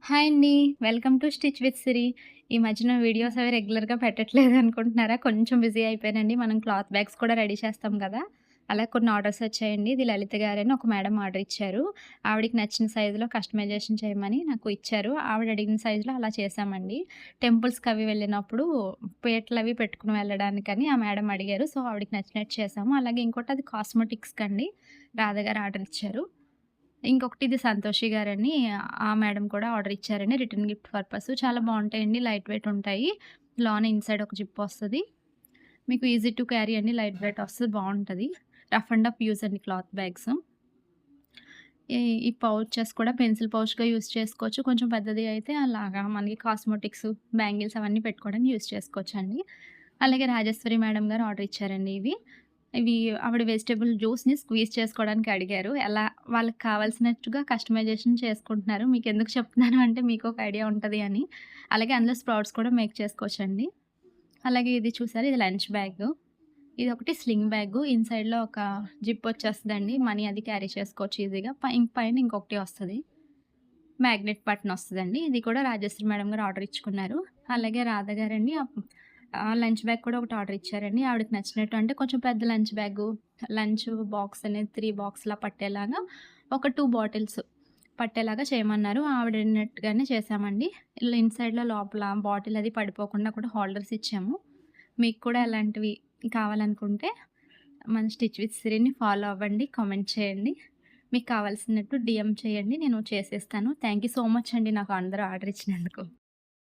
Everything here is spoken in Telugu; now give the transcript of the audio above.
హాయ్ అండి. వెల్కమ్ టు స్టిచ్ విత్ సిరి. ఈ మధ్యన వీడియోస్ అవి రెగ్యులర్‌గా పెట్టట్లేదు అనుకుంటున్నారా? కొంచెం బిజీ అయిపోయానండి. మనం క్లాత్ బ్యాగ్స్ కూడా రెడీ చేస్తాం కదా! అలా కొన్ని ఆర్డర్స్ వచ్చాయండి. ఇది లలిత గారని ఒక మేడం ఆర్డర్ ఇచ్చారు. ఆవిడకి నచ్చిన సైజులో కస్టమైజేషన్ చేయమని నాకు ఇచ్చారు. ఆవిడ అడిగిన సైజులో అలా చేశామండి. టెంపుల్స్‌కి అవి వెళ్ళినప్పుడు పీటలవి పెట్టుకొని వెళ్ళడానికని ఆ మేడం అడిగారు. సో, ఆవిడకి నచ్చినట్టు చేశాము. అలాగే ఇంకోటి అది కాస్మెటిక్స్‌కండి రాధ గారు ఆర్డర్ ఇచ్చారు. ఇంకొకటి ఇది సంతోషి గారని ఆ మేడం కూడా ఆర్డర్ ఇచ్చారండి. Return gift purpose. చాలా బావుంటాయండి. లైట్ వెయిట్ ఉంటాయి. లోన ఇన్‌సైడ్ ఒక జిప్ వస్తది. మీకు ఈజీ టు క్యారీ అండి. లైట్ వెయిట్ వస్తది. బావుంటది. రఫ్ అండ్ టఫ్ యూజ్ అండి క్లాత్ బ్యాగ్స్. ఈ ఈ పౌచెస్ కూడా పెన్సిల్ పౌచ్‌గా యూజ్ చేసుకోవచ్చు. కొంచెం పెద్దది అయితే అలాగా మనకి కాస్మెటిక్స్, బ్యాంగిల్స్ అవన్నీ పెట్టుకోవడానికి యూజ్ చేసుకోవచ్చండి. అలాగే రాజేశ్వరి మేడం గారు ఆర్డర్ ఇచ్చారండి ఇవి. ఇవి ఆవిడ వెజిటబుల్ జ్యూస్‌ని స్క్వీజ్ చేసుకోవడానికి అడిగారు. ఎలా వాళ్ళకి కావాల్సినట్టుగా కస్టమైజేషన్ చేసుకుంటున్నారు. మీకెందుకు చెప్తున్నాను అంటే మీకు ఒక ఐడియా ఉంటది అని. అలాగే అందులో స్ప్రౌట్స్ కూడా మేక్ చేసుకోవచ్చండి. అలాగే ఇది చూసారా ఇది లంచ్ బ్యాగు. ఇదొకటి స్లింగ్ బ్యాగు. ఇన్‌సైడ్‌లో ఒక జిప్ వచ్చేస్తదండి. మనీ అది క్యారీ చేసుకోవచ్చు ఈజీగా. పైన ఇంకొకటి వస్తది. మ్యాగ్నెట్ బటన్ వస్తదండి. ఇది కూడా రాజేశ్వరి మేడం గారు ఆర్డర్ ఇచ్చుకున్నారు. అలాగే రాధ గారండి లంచ్ బ్యాగ్ కూడా ఒకటి ఆర్డర్ ఇచ్చారండి. ఆవిడకి నచ్చినట్టు అంటే కొంచెం పెద్ద లంచ్ బ్యాగు, లంచ్ బాక్స్ అనేది 3 బాక్స్‌లా పట్టేలాగా ఒక 2 బాటిల్స్ పట్టేలాగా చేయమన్నారు. ఆవిడ అడిగినట్టుగానే చేశామండి. ఇలా ఇన్‌సైడ్‌లో లోపల బాటిల్ అది పడిపోకుండా కూడా హోల్డర్స్ ఇచ్చాము. మీకు కూడా అలాంటివి కావాలనుకుంటే మన స్టిచ్ విత్ సిరిని ఫాలో అవ్వండి. కామెంట్ చేయండి. మీకు కావాల్సినట్టు డీఎం చేయండి. నేను చేసేస్తాను. థ్యాంక్ యూ సో మచ్ అండి నాకు అందరూ ఆర్డర్ ఇచ్చినందుకు.